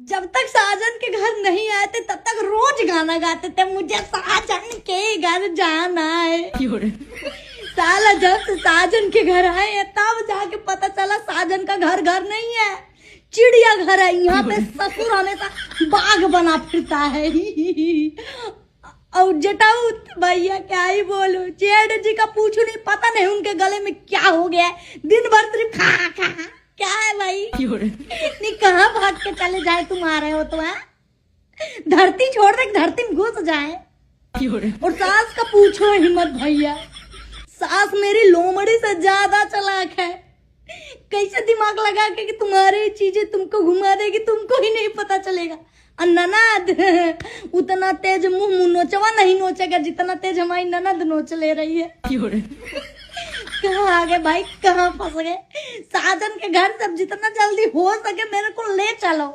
जब तक साजन के घर नहीं आए थे तब तक रोज गाना गाते थे, मुझे साजन के घर जाना है। साला जब से साजन के घर आए हैं तब जाके पता चला साजन का घर घर नहीं है, चिड़िया घर है। यहाँ पे ससुर हमेशा बाघ बना फिरता है। और जटाऊ भैया क्या ही बोलूं, जेठ जी का पूछू नहीं, पता नहीं उनके गले में क्या हो गया है, दिन भर सिर्फ खा खा। क्या है भाई, नहीं कहाँ भाग के चले जाए तुम्हारे हो तो है? धरती छोड़ दे, धरती में घुस जाए। और सास का पूछो हिम्मत भैया, सास मेरी लोमड़ी से ज्यादा चालाक है। कैसे दिमाग लगा के कि तुम्हारी चीजें तुमको घुमा देगी, तुमको ही नहीं पता चलेगा। ननद उतना तेज मुंह नोचवा नहीं नोचेगा जितना तेज हमारी ननद नोच ले रही है। कहाँ आ गए भाई, कहाँ फंस गए? साजन के घर सब जितना जल्दी हो सके मेरे को ले चलो।